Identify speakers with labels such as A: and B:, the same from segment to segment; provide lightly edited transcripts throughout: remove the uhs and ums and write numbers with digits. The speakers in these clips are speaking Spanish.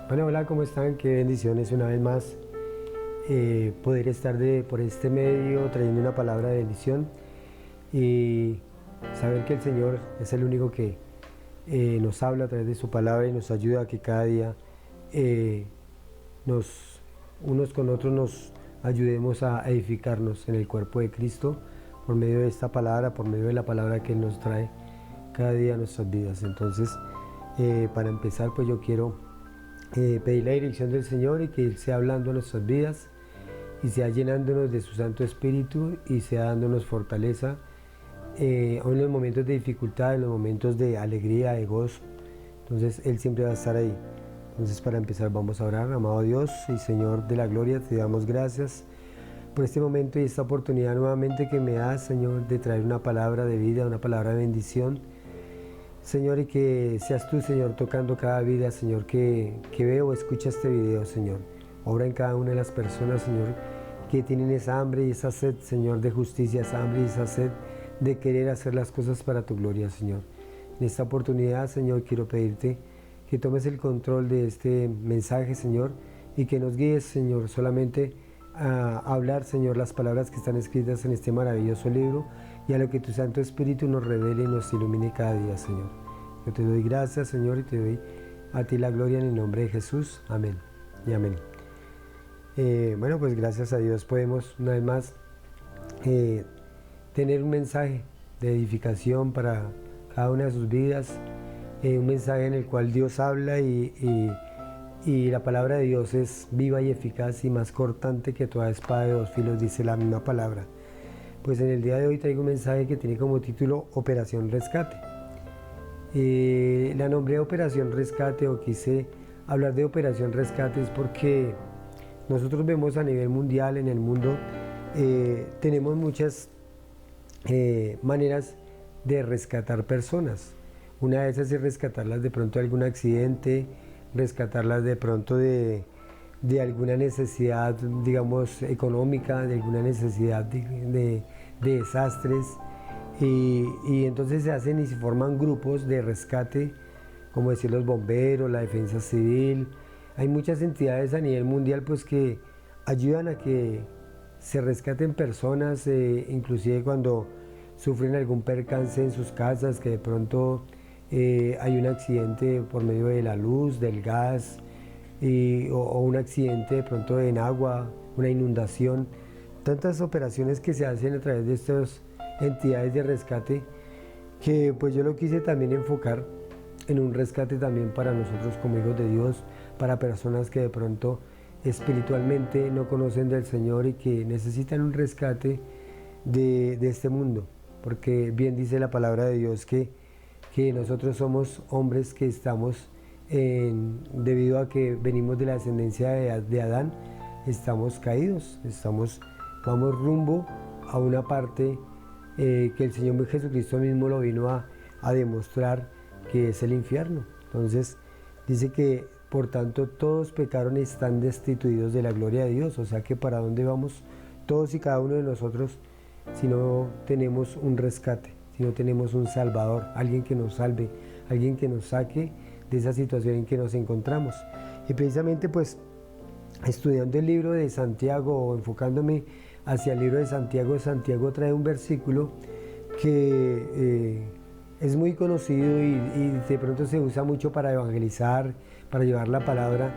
A: Bueno, hola, ¿cómo están? Qué bendiciones una vez más poder estar por este medio trayendo una palabra de bendición y saber que el Señor es el único que nos habla a través de su palabra y nos ayuda a que cada día eh, unos con otros nos ayudemos a edificarnos en el cuerpo de Cristo por medio de esta palabra, por medio de la palabra que Él nos trae cada día a nuestras vidas. Entonces, para empezar, pues yo quiero pedir la dirección del Señor y que Él sea hablando en nuestras vidas y sea llenándonos de su Santo Espíritu y sea dándonos fortaleza aún en los momentos de dificultad, en los momentos de alegría, de gozo. Entonces Él siempre va a estar ahí. Entonces, para empezar, vamos a orar. Amado Dios y Señor de la gloria, te damos gracias por este momento y esta oportunidad nuevamente que me das, Señor, de traer una palabra de vida, una palabra de bendición, Señor, y que seas tú, Señor, tocando cada vida, Señor, que veo o escucha este video, Señor. Obra en cada una de las personas, Señor, que tienen esa hambre y esa sed, Señor, de justicia, esa hambre y esa sed de querer hacer las cosas para tu gloria, Señor. En esta oportunidad, Señor, quiero pedirte que tomes el control de este mensaje, Señor, y que nos guíes, Señor, solamente a hablar, Señor, las palabras que están escritas en este maravilloso libro y a lo que tu Santo Espíritu nos revele y nos ilumine cada día, Señor. Yo te doy gracias, Señor, y te doy a ti la gloria en el nombre de Jesús. Amén y amén. Bueno, pues gracias a Dios podemos una vez más tener un mensaje de edificación para cada una de sus vidas, un mensaje en el cual Dios habla y la palabra de Dios es viva y eficaz y más cortante que toda espada de dos filos, dice la misma palabra. Pues en el día de hoy traigo un mensaje que tiene como título Operación Rescate. La nombré Operación Rescate o quise hablar de Operación Rescate es porque nosotros vemos a nivel mundial, en el mundo, tenemos muchas maneras de rescatar personas. Una de esas es rescatarlas de pronto de algún accidente, rescatarlas de pronto de alguna necesidad, digamos, económica, de alguna necesidad de desastres. Y entonces se hacen y se forman grupos de rescate, como decir los bomberos, la defensa civil. Hay muchas entidades a nivel mundial pues que ayudan a que se rescaten personas, inclusive cuando sufren algún percance en sus casas, que de pronto hay un accidente por medio de la luz, del gas, o un accidente de pronto en agua, una inundación. Tantas operaciones que se hacen a través de estas entidades de rescate, que pues yo lo quise también enfocar en un rescate también para nosotros como hijos de Dios, para personas que de pronto espiritualmente no conocen del Señor y que necesitan un rescate de este mundo, porque bien dice la palabra de Dios que nosotros somos hombres que estamos, debido a que venimos de la descendencia de Adán, estamos caídos, vamos rumbo a una parte que el Señor Jesucristo mismo lo vino a demostrar, que es el infierno. Entonces dice que por tanto todos pecaron y están destituidos de la gloria de Dios. O sea que para dónde vamos todos y cada uno de nosotros si no tenemos un rescate, si no tenemos un salvador, alguien que nos salve, alguien que nos saque de esa situación en que nos encontramos. Y precisamente pues estudiando el libro de Santiago o enfocándome hacia el libro de Santiago, Santiago trae un versículo que es muy conocido y de pronto se usa mucho para evangelizar, para llevar la palabra,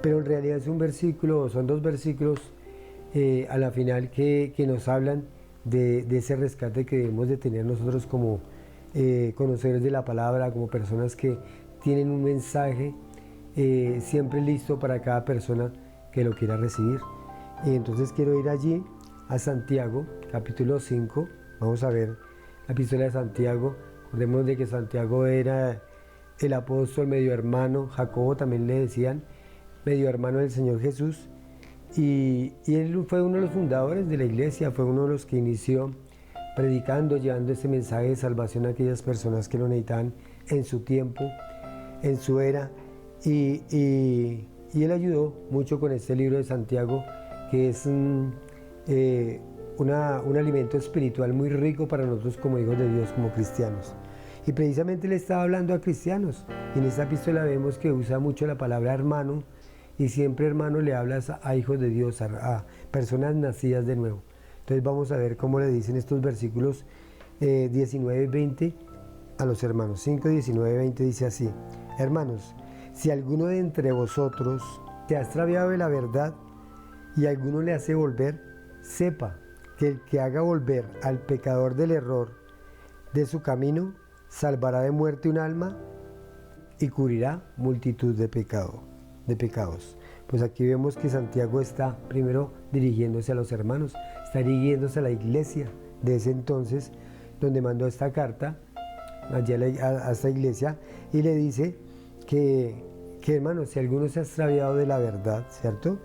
A: pero en realidad es un versículo, son dos versículos a la final que nos hablan de ese rescate que debemos de tener nosotros como conocedores de la palabra, como personas que tienen un mensaje siempre listo para cada persona que lo quiera recibir. Y entonces quiero ir allí a Santiago, capítulo 5, vamos a ver la epístola de Santiago. Recordemos de que Santiago era el apóstol medio hermano, Jacobo también le decían, medio hermano del Señor Jesús, y él fue uno de los fundadores de la iglesia, fue uno de los que inició predicando, llevando este mensaje de salvación a aquellas personas que lo necesitaban en su tiempo, en su era, y él ayudó mucho con este libro de Santiago, que es un alimento espiritual muy rico para nosotros como hijos de Dios, como cristianos. Y precisamente le estaba hablando a cristianos. Y en esta epístola vemos que usa mucho la palabra hermano, y siempre hermano le hablas a hijos de Dios, a personas nacidas de nuevo. Entonces vamos a ver cómo le dicen estos versículos 19 y 20 a los hermanos. 5, 19 y 20 dice así: hermanos, si alguno de entre vosotros se ha extraviado de la verdad y alguno le hace volver, sepa que el que haga volver al pecador del error de su camino, salvará de muerte un alma y cubrirá multitud de pecados. Pues aquí vemos que Santiago está primero dirigiéndose a los hermanos, está dirigiéndose a la iglesia de ese entonces, donde mandó esta carta allá a esta iglesia, y le dice que hermanos, si alguno se ha extraviado de la verdad, ¿cierto?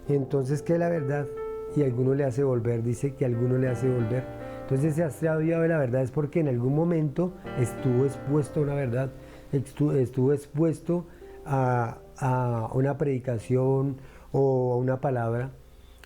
A: Entonces, ¿qué es la verdad? Y alguno le hace volver, dice que alguno le hace volver. Entonces, se ha extraviado de la verdad es porque en algún momento estuvo expuesto a una verdad, estuvo expuesto a una predicación o a una palabra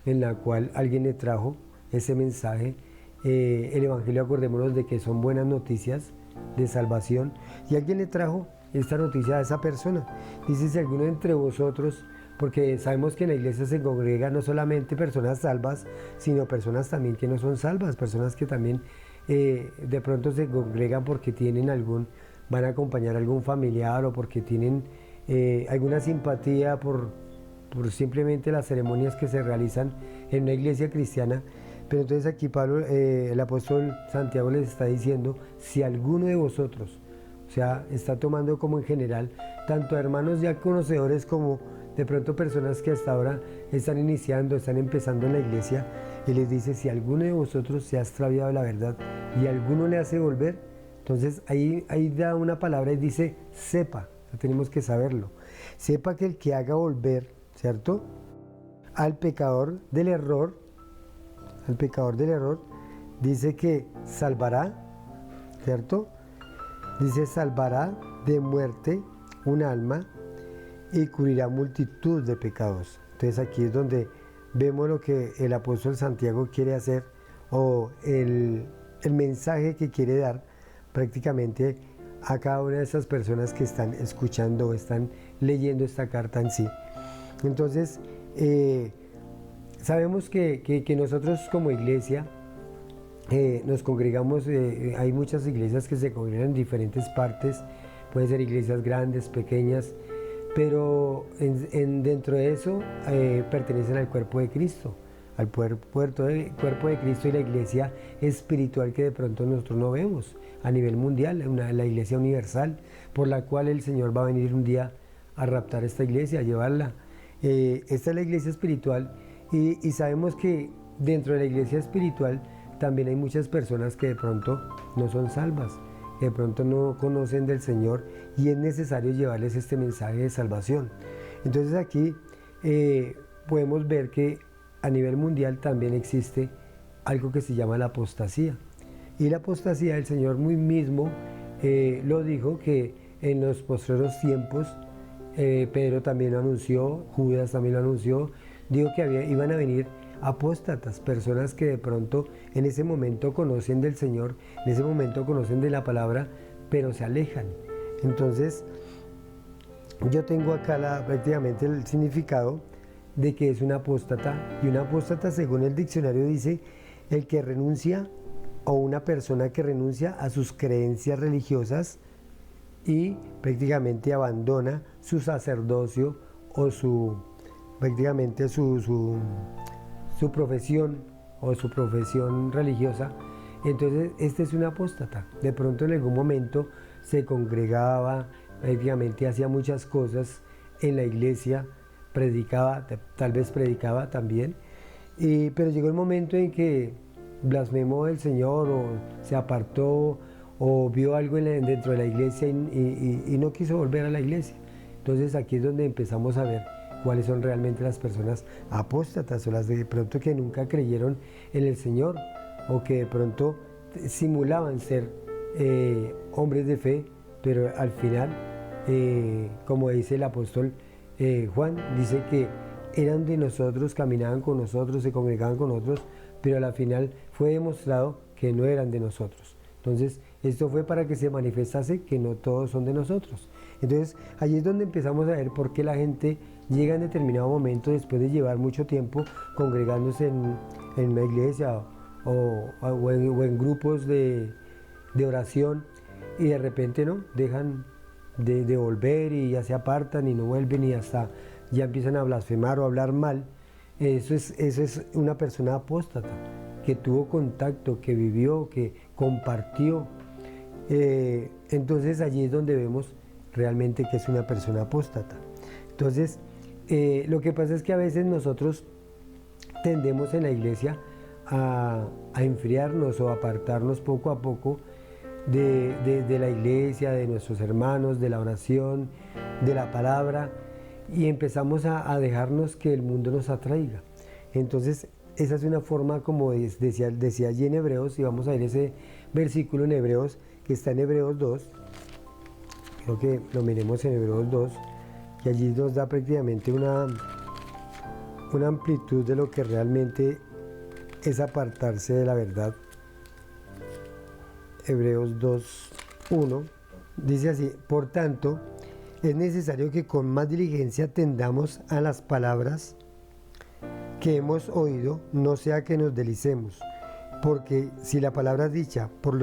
A: en la cual alguien le trajo ese mensaje. El Evangelio, acordémonos de que son buenas noticias de salvación, y alguien le trajo esta noticia a esa persona. Dice: si alguno entre vosotros, porque sabemos que en la iglesia se congregan no solamente personas salvas, sino personas también que no son salvas, personas que también de pronto se congregan porque van a acompañar a algún familiar, o porque tienen alguna simpatía por simplemente las ceremonias que se realizan en una iglesia cristiana. Pero entonces aquí Pablo, el apóstol Santiago, les está diciendo: si alguno de vosotros, o sea, está tomando como en general, tanto a hermanos ya conocedores como de pronto personas que hasta ahora están iniciando, están empezando en la iglesia, y les dice: si alguno de vosotros se ha extraviado de la verdad y alguno le hace volver, entonces ahí da una palabra y dice: sepa, o sea, tenemos que saberlo, sepa que el que haga volver, ¿cierto?, al pecador del error, dice que salvará, ¿cierto? Dice: salvará de muerte un alma y cubrirá multitud de pecados. Entonces aquí es donde vemos lo que el apóstol Santiago quiere hacer, o el mensaje que quiere dar prácticamente a cada una de esas personas que están escuchando o están leyendo esta carta en sí. Entonces, sabemos que nosotros como iglesia nos congregamos, hay muchas iglesias que se congregan en diferentes partes, pueden ser iglesias grandes, pequeñas, pero dentro de eso pertenecen al cuerpo de Cristo, al cuerpo de Cristo, y la iglesia espiritual que de pronto nosotros no vemos a nivel mundial, la iglesia universal, por la cual el Señor va a venir un día a raptar esta iglesia, a llevarla. Esta es la iglesia espiritual, y sabemos que dentro de la iglesia espiritual también hay muchas personas que de pronto no son salvas, que de pronto no conocen del Señor, y es necesario llevarles este mensaje de salvación. Entonces aquí podemos ver que a nivel mundial también existe algo que se llama la apostasía. Y la apostasía, el Señor muy mismo lo dijo, que en los postreros tiempos, Pedro también lo anunció, Judas también lo anunció, dijo que iban a venir apóstatas, personas que de pronto en ese momento conocen del Señor, en ese momento conocen de la palabra, pero se alejan. Entonces, yo tengo acá prácticamente el significado de que es un apóstata, y un apóstata, según el diccionario, dice: el que renuncia, o una persona que renuncia a sus creencias religiosas y prácticamente abandona su sacerdocio o prácticamente su profesión o su profesión religiosa. Entonces este es un apóstata. De pronto en algún momento se congregaba, prácticamente hacía muchas cosas en la iglesia, predicaba, tal vez predicaba también, pero llegó el momento en que blasfemó del Señor, o se apartó, o vio algo dentro de la iglesia y no quiso volver a la iglesia. Entonces aquí es donde empezamos a ver cuáles son realmente las personas apóstatas, o las de pronto que nunca creyeron en el Señor, o que de pronto simulaban ser hombres de fe, pero al final, como dice el apóstol Juan, dice que eran de nosotros, caminaban con nosotros, se congregaban con nosotros, pero al final fue demostrado que no eran de nosotros. Entonces Esto fue para que se manifestase que no todos son de nosotros. Entonces, allí es donde empezamos a ver por qué la gente llega en determinado momento, después de llevar mucho tiempo congregándose en una iglesia o en grupos de oración, y de repente no, dejan de volver y ya se apartan y no vuelven y hasta ya empiezan a blasfemar o a hablar mal. Eso es una persona apóstata, que tuvo contacto, que vivió, que compartió. Entonces allí es donde vemos realmente que es una persona apóstata. Entonces, lo que pasa es que a veces nosotros tendemos en la iglesia a enfriarnos o a apartarnos poco a poco de la iglesia, de nuestros hermanos, de la oración, de la palabra, y empezamos a dejarnos que el mundo nos atraiga. Entonces, esa es una forma, como decía allí en Hebreos, y vamos a ver ese versículo en Hebreos, que está en Hebreos 2, creo que lo miremos en Hebreos 2, que allí nos da prácticamente una amplitud de lo que realmente es apartarse de la verdad. Hebreos 2:1 dice así: por tanto, es necesario que con más diligencia atendamos a las palabras que hemos oído, no sea que nos deslicemos, porque si la palabra dicha por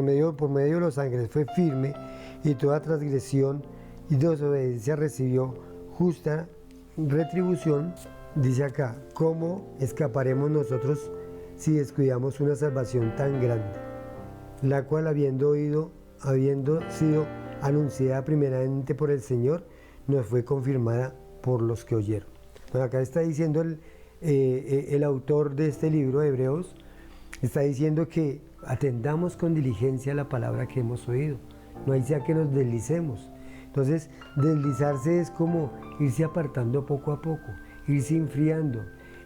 A: medio de los ángeles fue firme, y toda transgresión y desobediencia recibió justa retribución, dice acá, ¿cómo escaparemos nosotros si descuidamos una salvación tan grande, la cual habiendo sido anunciada primeramente por el Señor, nos fue confirmada por los que oyeron? Bueno, acá está diciendo el autor de este libro, de Hebreos, está diciendo que atendamos con diligencia la palabra que hemos oído, no hay sea que nos deslicemos. Entonces, deslizarse es como irse apartando poco a poco, irse enfriando,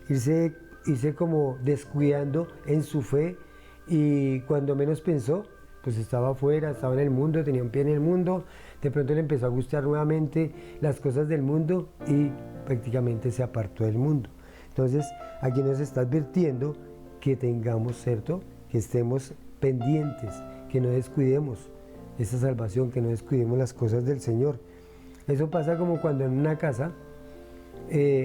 A: irse como descuidando en su fe, y cuando menos pensó, pues estaba afuera, estaba en el mundo, tenía un pie en el mundo, de pronto le empezó a gustar nuevamente las cosas del mundo y prácticamente se apartó del mundo. Entonces, aquí nos está advirtiendo que tengamos, ¿cierto?, que estemos pendientes, que no descuidemos esa salvación, que no descuidemos las cosas del Señor. Eso pasa como cuando en una casa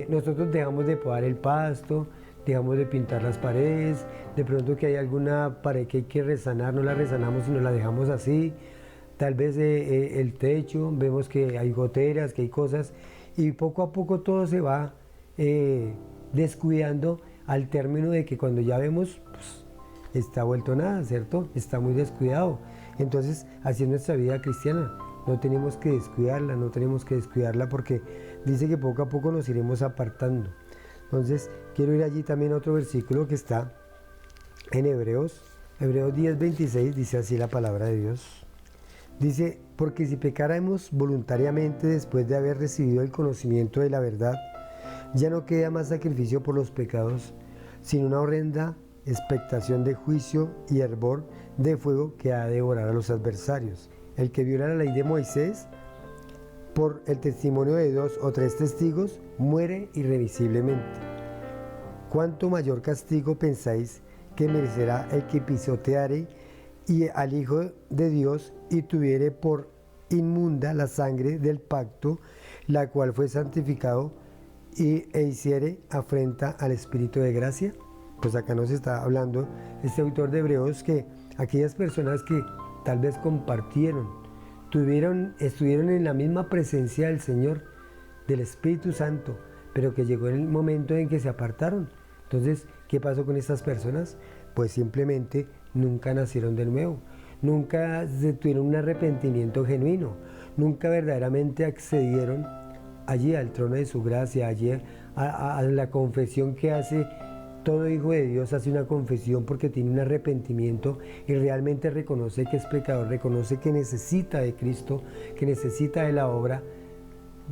A: nosotros dejamos de podar el pasto, dejamos de pintar las paredes, de pronto que hay alguna pared que hay que resanar, no la resanamos sino la dejamos así, tal vez el techo, vemos que hay goteras, que hay cosas, y poco a poco todo se va descuidando, al término de que cuando ya vemos, pues, está vuelto nada, ¿cierto? Está muy descuidado. Entonces, así es nuestra vida cristiana, no tenemos que descuidarla, porque dice que poco a poco nos iremos apartando. Entonces, quiero ir allí también a otro versículo que está en Hebreos 10:26, dice así la palabra de Dios. Dice, porque si pecáramos voluntariamente después de haber recibido el conocimiento de la verdad, ya no queda más sacrificio por los pecados, sino una horrenda expectación de juicio y hervor de fuego que ha de devorar a los adversarios. El que viola la ley de Moisés por el testimonio de 2 o 3 testigos muere irremisiblemente. ¿Cuánto mayor castigo pensáis que merecerá el que pisoteare y al Hijo de Dios y tuviere por inmunda la sangre del pacto, la cual fue santificado, e hiciere afrenta al Espíritu de gracia? Pues acá nos está hablando este autor de Hebreos que aquellas personas que tal vez compartieron, estuvieron en la misma presencia del Señor, del Espíritu Santo, pero que llegó el momento en que se apartaron. Entonces, ¿qué pasó con estas personas? Pues simplemente nunca nacieron de nuevo, nunca tuvieron un arrepentimiento genuino, nunca verdaderamente accedieron allí al trono de su gracia, allí a la confesión que hace todo hijo de Dios. Hace una confesión porque tiene un arrepentimiento y realmente reconoce que es pecador, reconoce que necesita de Cristo, que necesita de la obra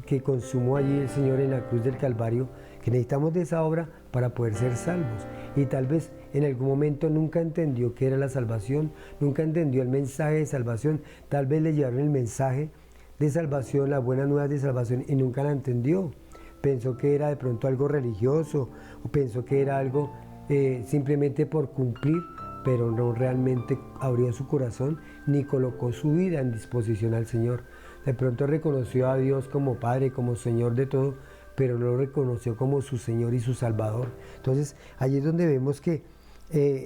A: que consumó allí el Señor en la cruz del Calvario, que necesitamos de esa obra para poder ser salvos. Y tal vez en algún momento nunca entendió qué era la salvación, nunca entendió el mensaje de salvación, tal vez le llevaron el mensaje de salvación, las buenas nuevas de salvación, y nunca la entendió. Pensó que era de pronto algo religioso, o pensó que era algo simplemente por cumplir pero no realmente abrió su corazón ni colocó su vida en disposición al Señor. De pronto reconoció a Dios como Padre, como Señor de todo, pero no lo reconoció como su Señor y su Salvador. Entonces, allí es donde vemos que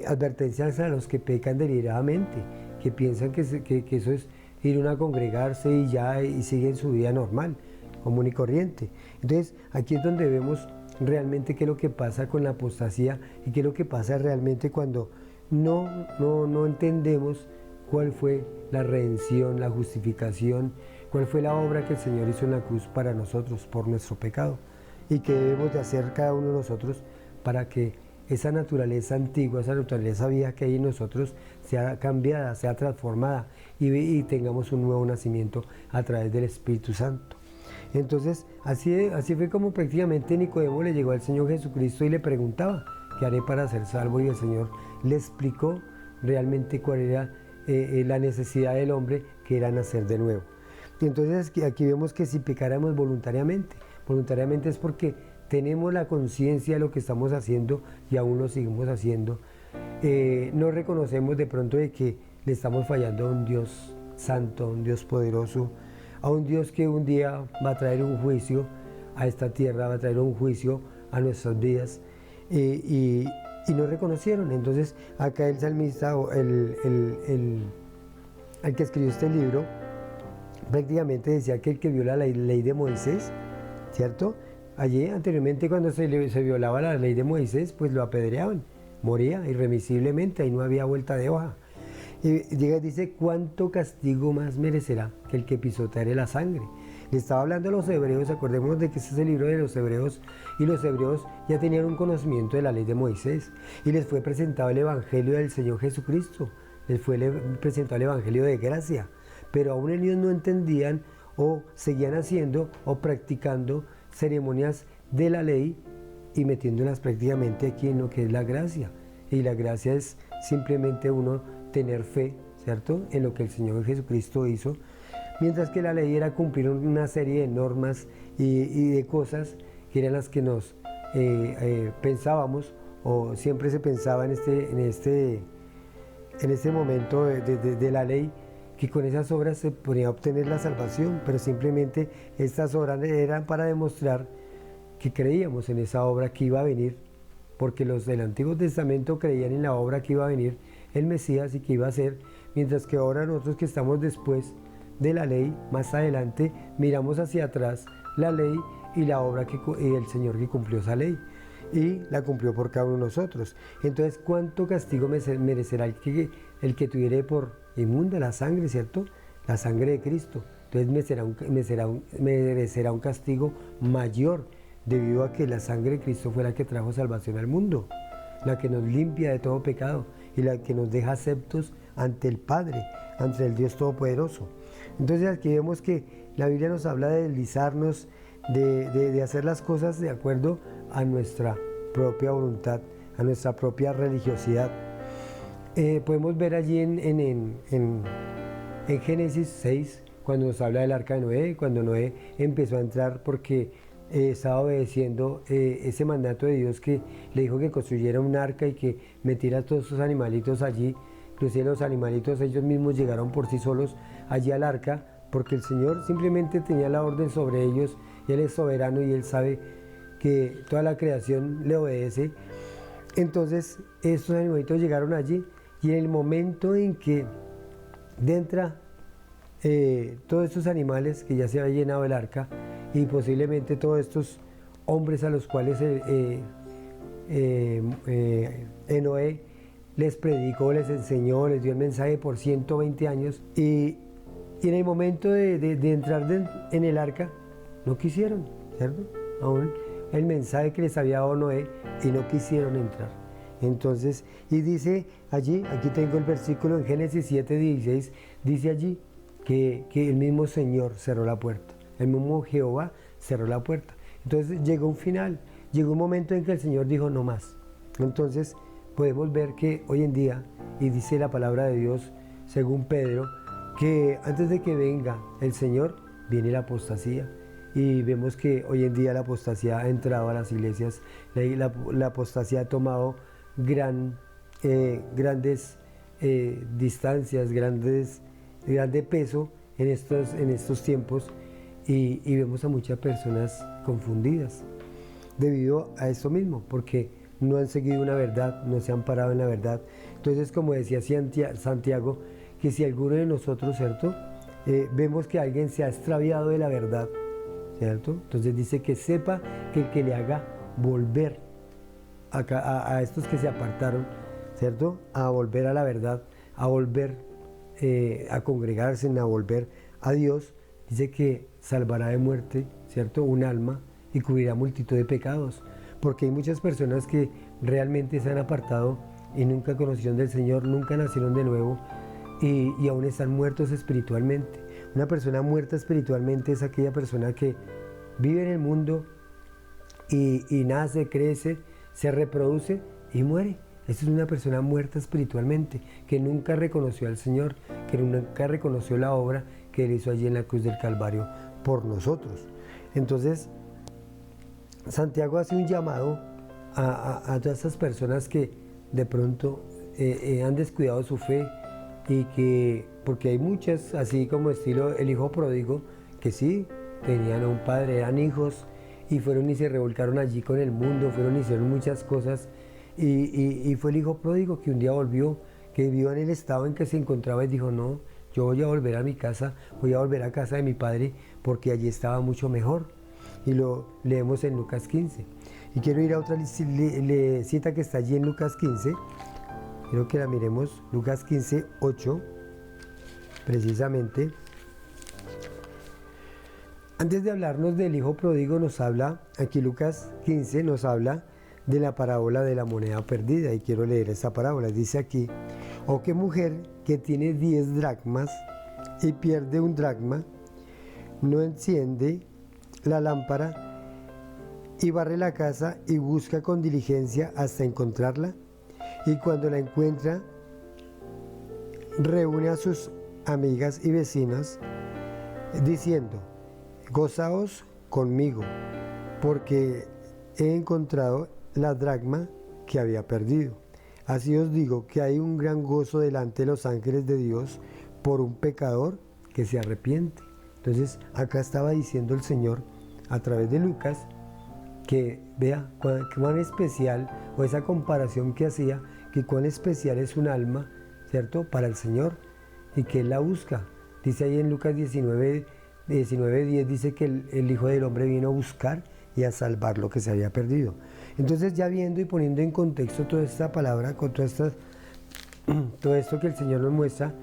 A: advertencias a los que pecan deliberadamente, que piensan que eso es ir a congregarse y ya y siguen su vida normal, común y corriente. Entonces, aquí es donde vemos realmente qué es lo que pasa con la apostasía y qué es lo que pasa realmente cuando no entendemos cuál fue la redención, la justificación, cuál fue la obra que el Señor hizo en la cruz para nosotros, por nuestro pecado, y qué debemos de hacer cada uno de nosotros para que esa naturaleza antigua, esa naturaleza vieja que hay en nosotros sea cambiada, sea transformada y tengamos un nuevo nacimiento a través del Espíritu Santo. Entonces, así fue como prácticamente Nicodemo le llegó al Señor Jesucristo y le preguntaba, ¿qué haré para ser salvo? Y el Señor le explicó realmente cuál era la necesidad del hombre, que era nacer de nuevo. Y entonces aquí vemos que si pecáramos voluntariamente es porque tenemos la conciencia de lo que estamos haciendo y aún lo seguimos haciendo. No reconocemos de pronto de que le estamos fallando a un Dios santo, a un Dios poderoso, a un Dios que un día va a traer un juicio a esta tierra, va a traer un juicio a nuestras vidas, y no reconocieron. Entonces acá el salmista, o el que escribió este libro, prácticamente decía que el que viola la ley de Moisés, ¿cierto? Allí anteriormente, cuando se violaba la ley de Moisés, pues lo apedreaban, moría irremisiblemente, ahí no había vuelta de hoja. Y dice, ¿cuánto castigo más merecerá que el que pisoteare la sangre? Le estaba hablando a los hebreos, acordémonos de que este es el libro de los hebreos, y los hebreos ya tenían un conocimiento de la ley de Moisés, y les fue presentado el evangelio del Señor Jesucristo, les fue presentado el evangelio de gracia, pero aún ellos no entendían o seguían haciendo o practicando ceremonias de la ley y metiéndolas prácticamente aquí en lo que es la gracia. Y la gracia es simplemente uno tener fe, ¿cierto?, en lo que el Señor Jesucristo hizo, mientras que la ley era cumplir una serie de normas y de cosas que eran las que nos pensábamos, o siempre se pensaba en este momento de la ley, que con esas obras se podía obtener la salvación, pero simplemente estas obras eran para demostrar que creíamos en esa obra que iba a venir, porque los del Antiguo Testamento creían en la obra que iba a venir el Mesías y que iba a ser, mientras que ahora nosotros que estamos después de la ley, más adelante, miramos hacia atrás la ley y la obra y el Señor que cumplió esa ley, y la cumplió por cada uno de nosotros. Entonces, ¿cuánto castigo merecerá el que tuviere por inmunda la sangre, ¿cierto?, la sangre de Cristo? Entonces merecerá un castigo mayor, debido a que la sangre de Cristo fue la que trajo salvación al mundo, la que nos limpia de todo pecado y la que nos deja aceptos ante el Padre, ante el Dios Todopoderoso. Entonces aquí vemos que la Biblia nos habla de deslizarnos, de hacer las cosas de acuerdo a nuestra propia voluntad, a nuestra propia religiosidad. Podemos ver allí en Génesis 6, cuando nos habla del arca de Noé, cuando Noé empezó a entrar porque estaba obedeciendo ese mandato de Dios, que le dijo que construyera un arca y que metiera a todos esos animalitos allí. Inclusive los animalitos ellos mismos llegaron por sí solos allí al arca, porque el Señor simplemente tenía la orden sobre ellos, y Él es soberano y Él sabe que toda la creación le obedece. Entonces estos animalitos llegaron allí, y en el momento en que entra todos estos animales, que ya se había llenado el arca, y posiblemente todos estos hombres a los cuales Noé les predicó, les enseñó, les dio el mensaje por 120 años, y en el momento de entrar en el arca, no quisieron, ¿cierto?, aún el mensaje que les había dado Noé, y no quisieron entrar. Entonces, y dice allí, aquí tengo el versículo en Génesis 7:16, dice allí que el mismo Señor cerró la puerta, el mismo Jehová cerró la puerta. Entonces llegó un final, llegó un momento en que el Señor dijo no más. Entonces podemos ver que hoy en día, y dice la palabra de Dios según Pedro, que antes de que venga el Señor, viene la apostasía. Y vemos que hoy en día la apostasía ha entrado a las iglesias, la apostasía ha tomado gran grandes distancias, grande peso en estos tiempos y vemos a muchas personas confundidas debido a esto mismo, porque no han seguido una verdad, no se han parado en la verdad. Entonces, como decía Santiago, que si alguno de nosotros, ¿cierto? Vemos que alguien se ha extraviado de la verdad, ¿cierto? Entonces dice que sepa que el que le haga volver a estos que se apartaron, ¿cierto? A volver a la verdad, a volver a congregarse, a volver a Dios, dice que salvará de muerte, ¿cierto? Un alma y cubrirá multitud de pecados, porque hay muchas personas que realmente se han apartado y nunca conocieron del Señor, nunca nacieron de nuevo y aún están muertos espiritualmente. Una persona muerta espiritualmente es aquella persona que vive en el mundo y nace, crece, se reproduce y muere. Esa es una persona muerta espiritualmente, que nunca reconoció al Señor, que nunca reconoció la obra que Él hizo allí en la cruz del Calvario por nosotros. Entonces, Santiago hace un llamado a todas estas personas que de pronto han descuidado su fe y que, porque hay muchas, así como estilo el hijo pródigo, que sí, tenían a un padre, eran hijos y fueron y se revolcaron allí con el mundo, fueron y hicieron muchas cosas y fue el hijo pródigo que un día volvió, que vio en el estado en que se encontraba y dijo, no, yo voy a volver a mi casa, voy a volver a casa de mi padre porque allí estaba mucho mejor. Y lo leemos en Lucas 15. Y quiero ir a otra cita que está allí en Lucas 15. Quiero que la miremos, Lucas 15, 8, precisamente. Antes de hablarnos del hijo pródigo, nos habla, aquí Lucas 15 nos habla de la parábola de la moneda perdida. Y quiero leer esta parábola. Dice aquí, ¿o qué mujer que tiene 10 dracmas y pierde un dracma, no enciende la lámpara y barre la casa y busca con diligencia hasta encontrarla? Y cuando la encuentra, reúne a sus amigas y vecinas diciendo, gozaos conmigo, porque he encontrado la dracma que había perdido. Así os digo que hay un gran gozo delante de los ángeles de Dios por un pecador que se arrepiente. Entonces, acá estaba diciendo el Señor a través de Lucas que vea cuán especial, o esa comparación que hacía, que cuán especial es un alma, ¿cierto?, para el Señor, y que Él la busca. Dice ahí en Lucas 19:10, dice que el Hijo del Hombre vino a buscar y a salvar lo que se había perdido. Entonces, ya viendo y poniendo en contexto toda esta palabra, con todo esto que el Señor nos muestra,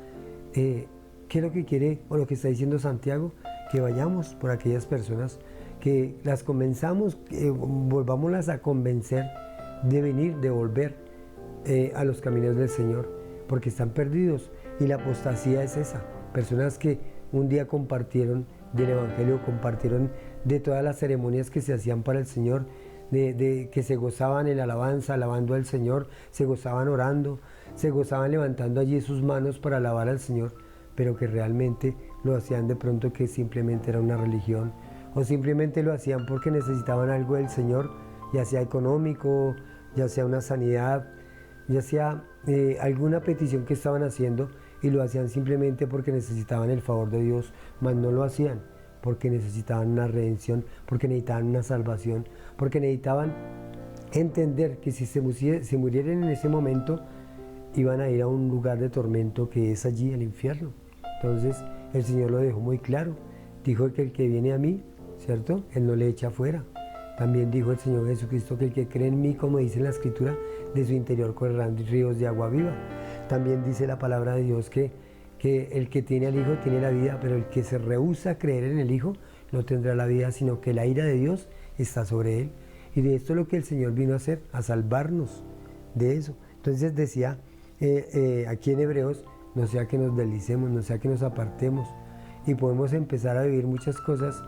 A: ¿qué es lo que quiere o lo que está diciendo Santiago? Que vayamos por aquellas personas, que las convenzamos, volvámoslas a convencer de venir, de volver a los caminos del Señor, porque están perdidos. Y la apostasía es esa, personas que un día compartieron del Evangelio, compartieron de todas las ceremonias que se hacían para el Señor, de que se gozaban en alabanza, alabando al Señor, se gozaban orando, se gozaban levantando allí sus manos para alabar al Señor, pero que realmente lo hacían de pronto que simplemente era una religión, o simplemente lo hacían porque necesitaban algo del Señor, ya sea económico, ya sea una sanidad, ya sea alguna petición que estaban haciendo, y lo hacían simplemente porque necesitaban el favor de Dios, mas no lo hacían porque necesitaban una redención, porque necesitaban una salvación, porque necesitaban entender que si se murieran en ese momento, iban a ir a un lugar de tormento que es allí el infierno. Entonces el Señor lo dejó muy claro, dijo que el que viene a mí, ¿cierto?, Él no le echa fuera. También dijo el Señor Jesucristo que el que cree en mí, como dice en la Escritura, de su interior correrán ríos de agua viva. También dice la palabra de Dios que el que tiene al Hijo tiene la vida, pero el que se rehúsa a creer en el Hijo no tendrá la vida, sino que la ira de Dios está sobre él. Y de esto es lo que el Señor vino a hacer, a salvarnos de eso. Entonces decía aquí en Hebreos, no sea que nos deslicemos, no sea que nos apartemos, y podemos empezar a vivir muchas cosas,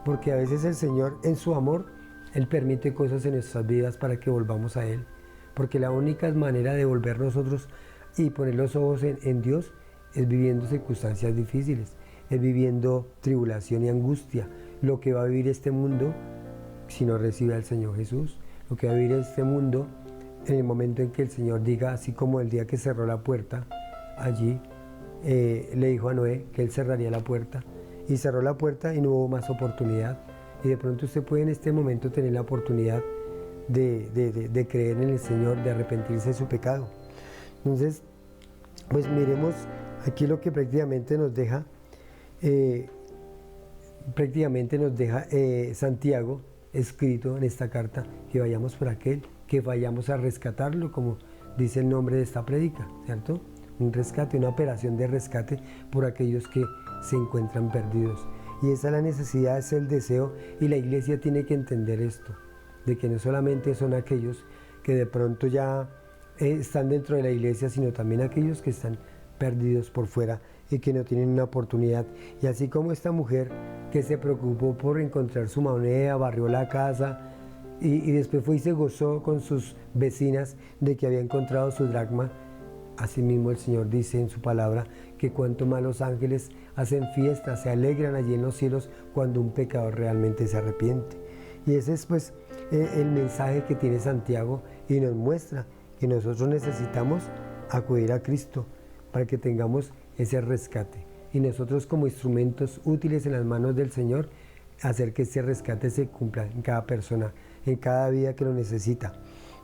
A: porque a veces el Señor en su amor, Él permite cosas en nuestras vidas para que volvamos a Él, porque la única manera de volver nosotros y poner los ojos en Dios es viviendo circunstancias difíciles, es viviendo tribulación y angustia, lo que va a vivir este mundo si no recibe al Señor Jesús, lo que va a vivir este mundo en el momento en que el Señor diga, así como el día que cerró la puerta allí, le dijo a Noé que él cerraría la puerta, y cerró la puerta y no hubo más oportunidad. Y de pronto usted puede en este momento tener la oportunidad de creer en el Señor, de arrepentirse de su pecado. Entonces, pues miremos aquí lo que prácticamente nos deja Santiago escrito en esta carta, que vayamos por aquel, que vayamos a rescatarlo, como dice el nombre de esta prédica, ¿cierto? Un rescate, una operación de rescate por aquellos que se encuentran perdidos. Y esa es la necesidad, es el deseo, y la iglesia tiene que entender esto, de que no solamente son aquellos que de pronto ya están dentro de la iglesia, sino también aquellos que están perdidos por fuera y que no tienen una oportunidad. Y así como esta mujer que se preocupó por encontrar su moneda, barrió la casa y después fue y se gozó con sus vecinas de que había encontrado su dracma, asimismo el Señor dice en su palabra que cuanto más los ángeles hacen fiesta, se alegran allí en los cielos cuando un pecador realmente se arrepiente. Y ese es pues el mensaje que tiene Santiago, y nos muestra que nosotros necesitamos acudir a Cristo para que tengamos ese rescate, y nosotros como instrumentos útiles en las manos del Señor, hacer que ese rescate se cumpla en cada persona, en cada vida que lo necesita.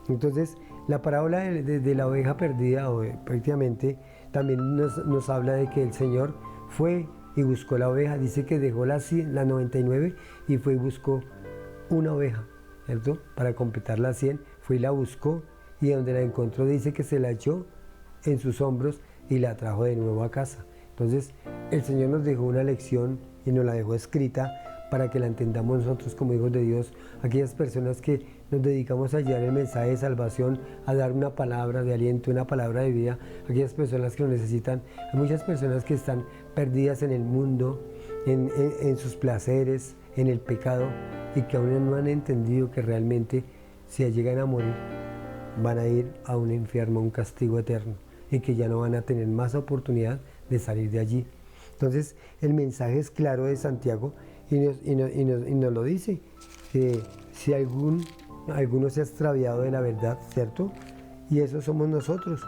A: Entonces, la parábola de la oveja perdida, prácticamente también nos habla de que el Señor fue y buscó la oveja. Dice que dejó la 99 y fue y buscó una oveja, ¿cierto? Para completar la 100, fue y la buscó, y donde la encontró dice que se la echó en sus hombros y la trajo de nuevo a casa. Entonces, el Señor nos dejó una lección y nos la dejó escrita para que la entendamos nosotros como hijos de Dios, aquellas personas que nos dedicamos a llevar el mensaje de salvación, a dar una palabra de aliento, una palabra de vida, aquellas personas que lo necesitan. Hay muchas personas que están perdidas en el mundo, en sus placeres, en el pecado, y que aún no han entendido que realmente si llegan a morir van a ir a un infierno, a un castigo eterno, y que ya no van a tener más oportunidad de salir de allí. Entonces el mensaje es claro de Santiago, y nos lo dice, que si alguno se ha extraviado de la verdad, ¿cierto? Y eso somos nosotros,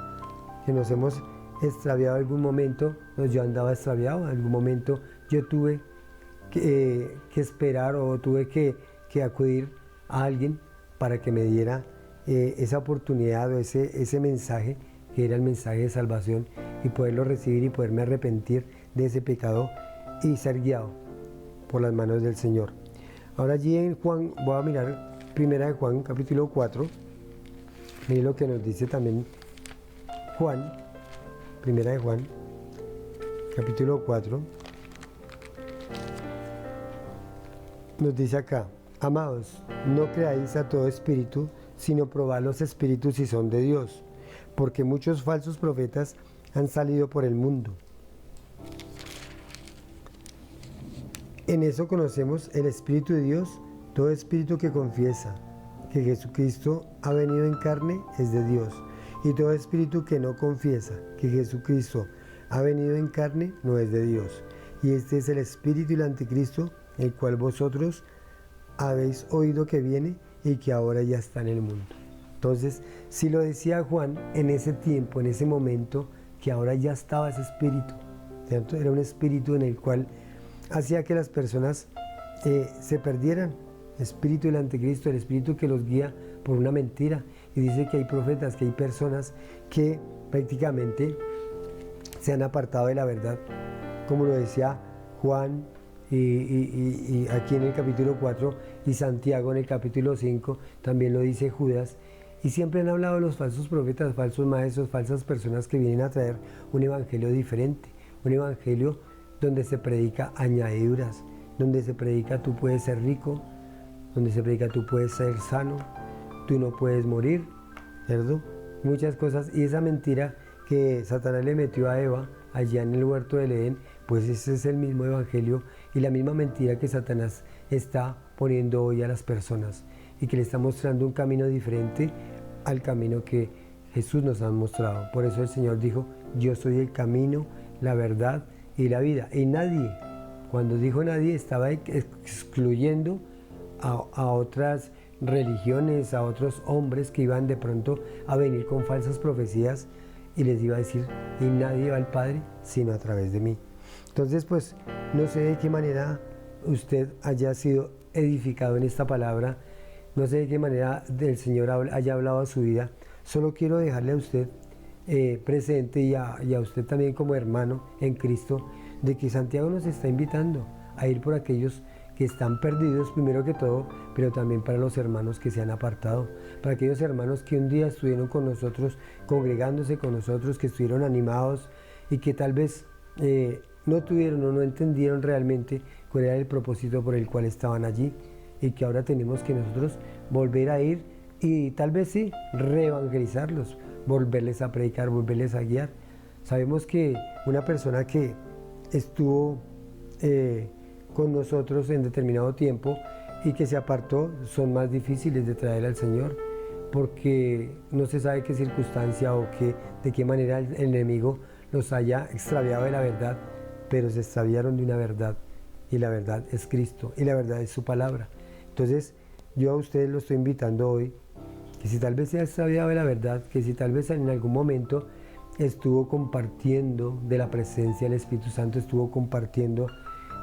A: que nos hemos extraviado en algún momento. Yo andaba extraviado, en algún momento yo tuve que esperar, o tuve que acudir a alguien para que me diera esa oportunidad, o ese mensaje, que era el mensaje de salvación, y poderlo recibir y poderme arrepentir de ese pecado y ser guiado por las manos del Señor. Ahora allí en Juan, voy a mirar primera de Juan, capítulo 4, miren lo que nos dice también Juan, primera de Juan, capítulo 4, nos dice acá: amados, no creáis a todo espíritu, sino probad los espíritus si son de Dios, porque muchos falsos profetas han salido por el mundo. En eso conocemos el Espíritu de Dios. Todo espíritu que confiesa que Jesucristo ha venido en carne es de Dios, y todo espíritu que no confiesa que Jesucristo ha venido en carne no es de Dios. Y este es el espíritu del anticristo, el cual vosotros habéis oído que viene y que ahora ya está en el mundo. Entonces, si lo decía Juan en ese tiempo, en ese momento, que ahora ya estaba ese espíritu, ¿cierto? Era un espíritu en el cual hacía que las personas se perdieran. El espíritu del anticristo, el espíritu que los guía por una mentira. Y dice que hay profetas, que hay personas que prácticamente se han apartado de la verdad, como lo decía Juan y aquí en el capítulo 4, y Santiago en el capítulo 5, también lo dice Judas. Y siempre han hablado de los falsos profetas, falsos maestros, falsas personas que vienen a traer un evangelio diferente, un evangelio donde se predica añadiduras, donde se predica tú puedes ser rico, donde se predica tú puedes ser sano, tú no puedes morir, ¿cierto? Muchas cosas. Y esa mentira que Satanás le metió a Eva allá en el huerto del Edén, pues ese es el mismo evangelio y la misma mentira que Satanás está poniendo hoy a las personas, y que le está mostrando un camino diferente al camino que Jesús nos ha mostrado. Por eso el Señor dijo: yo soy el camino, la verdad y la vida. Y nadie, cuando dijo nadie, estaba excluyendo a otras religiones, a otros hombres que iban de pronto a venir con falsas profecías y les iba a decir, y nadie va al Padre sino a través de mí. Entonces, pues, no sé de qué manera usted haya sido edificado en esta palabra, no sé de qué manera el Señor haya hablado a su vida, solo quiero dejarle a usted presente y a usted también como hermano en Cristo, de que Santiago nos está invitando a ir por aquellos que están perdidos primero que todo, pero también para los hermanos que se han apartado, para aquellos hermanos que un día estuvieron con nosotros, congregándose con nosotros, que estuvieron animados y que tal vez no tuvieron o no entendieron realmente cuál era el propósito por el cual estaban allí, y que ahora tenemos que nosotros volver a ir y tal vez sí, reevangelizarlos, volverles a predicar, volverles a guiar. Sabemos que una persona que estuvo con nosotros en determinado tiempo y que se apartó son más difíciles de traer al Señor, porque no se sabe qué circunstancia o de qué manera el enemigo los haya extraviado de la verdad, pero se extraviaron de una verdad, y la verdad es Cristo, y la verdad es su palabra. Entonces yo a ustedes lo estoy invitando hoy, que si tal vez se ha extraviado de la verdad, que si tal vez en algún momento estuvo compartiendo de la presencia del Espíritu Santo, estuvo compartiendo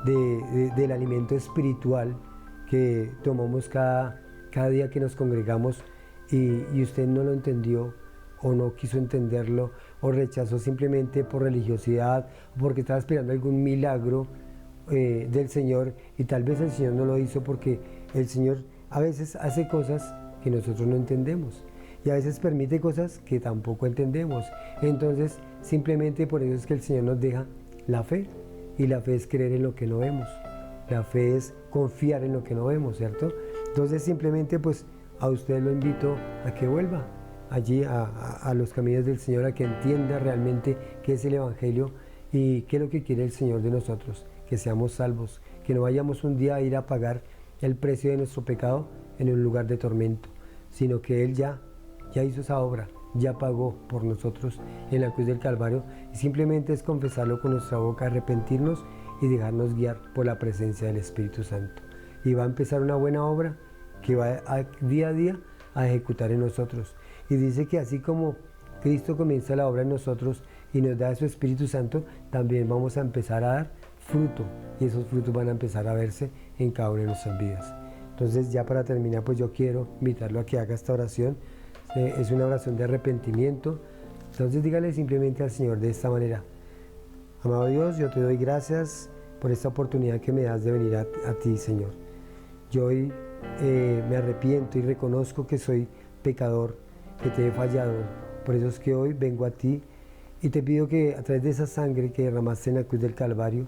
A: del alimento espiritual que tomamos cada día que nos congregamos, y usted no lo entendió o no quiso entenderlo o rechazó simplemente por religiosidad o porque estaba esperando algún milagro del Señor, y tal vez el Señor no lo hizo porque el Señor a veces hace cosas que nosotros no entendemos y a veces permite cosas que tampoco entendemos. Entonces simplemente por eso es que el Señor nos deja la fe, y la fe es creer en lo que no vemos, la fe es confiar en lo que no vemos, ¿cierto? Entonces simplemente pues a usted lo invito a que vuelva allí a los caminos del Señor, a que entienda realmente qué es el Evangelio y qué es lo que quiere el Señor de nosotros, que seamos salvos, que no vayamos un día a ir a pagar el precio de nuestro pecado en un lugar de tormento, sino que Él ya hizo esa obra, ya pagó por nosotros en la cruz del Calvario, y simplemente es confesarlo con nuestra boca, arrepentirnos y dejarnos guiar por la presencia del Espíritu Santo. Y va a empezar una buena obra que va día a día a ejecutar en nosotros. Y dice que así como Cristo comienza la obra en nosotros y nos da su Espíritu Santo, también vamos a empezar a dar fruto, y esos frutos van a empezar a verse en cada una de nuestras vidas. Entonces, ya para terminar, pues yo quiero invitarlo a que haga esta oración. Es una oración de arrepentimiento. Entonces dígale simplemente al Señor de esta manera: amado Dios, yo te doy gracias por esta oportunidad que me das de venir a ti, Señor. Yo hoy me arrepiento y reconozco que soy pecador, que te he fallado. Por eso es que hoy vengo a ti y te pido que a través de esa sangre que derramaste en la cruz del Calvario,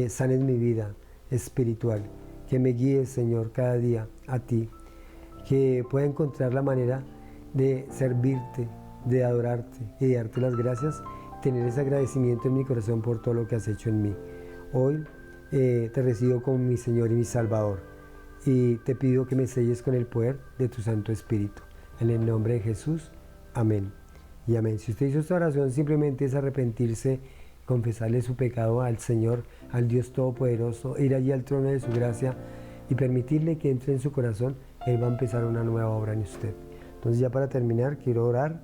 A: sanes mi vida espiritual, que me guíes, Señor, cada día a ti, que pueda encontrar la manera de servirte, de adorarte y de darte las gracias, tener ese agradecimiento en mi corazón por todo lo que has hecho en mí. Hoy te recibo como mi Señor y mi Salvador, y te pido que me selles con el poder de tu Santo Espíritu. En el nombre de Jesús, amén y amén. Si usted hizo esta oración, simplemente es arrepentirse, confesarle su pecado al Señor, al Dios Todopoderoso, ir allí al trono de su gracia y permitirle que entre en su corazón. Él va a empezar una nueva obra en usted. Entonces, ya para terminar, quiero orar,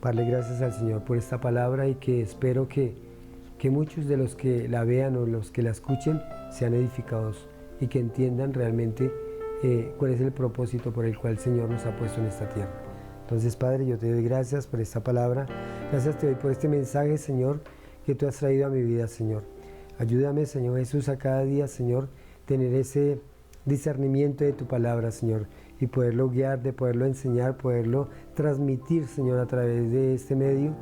A: darle gracias al Señor por esta palabra, y que espero que muchos de los que la vean o los que la escuchen sean edificados y que entiendan realmente cuál es el propósito por el cual el Señor nos ha puesto en esta tierra. Entonces, Padre, yo te doy gracias por esta palabra, gracias te doy por este mensaje, Señor, que tú has traído a mi vida, Señor. Ayúdame, Señor Jesús, a cada día, Señor, tener ese discernimiento de tu palabra, Señor, y poderlo guiar, de poderlo enseñar, poderlo transmitir, Señor, a través de este medio,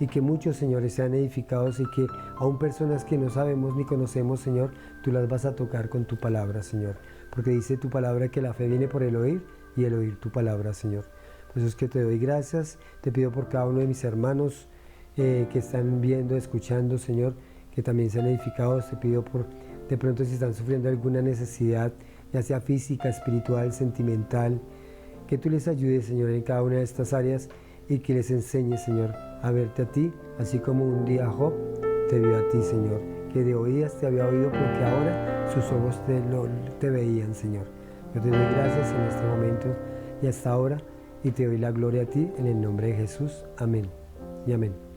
A: y que muchos, señores, sean edificados, y que aún personas que no sabemos ni conocemos, Señor, tú las vas a tocar con tu palabra, Señor, porque dice tu palabra que la fe viene por el oír, y el oír tu palabra, Señor. Por eso es que te doy gracias, te pido por cada uno de mis hermanos que están viendo, escuchando, Señor, que también sean edificados. Te pido por, de pronto, si están sufriendo alguna necesidad, ya sea física, espiritual, sentimental, que tú les ayudes, Señor, en cada una de estas áreas, y que les enseñes, Señor, a verte a ti, así como un día Job te vio a ti, Señor, que de oídas te había oído, porque ahora sus ojos te veían, Señor. Yo te doy gracias en este momento, y hasta ahora, y te doy la gloria a ti en el nombre de Jesús. Amén y amén.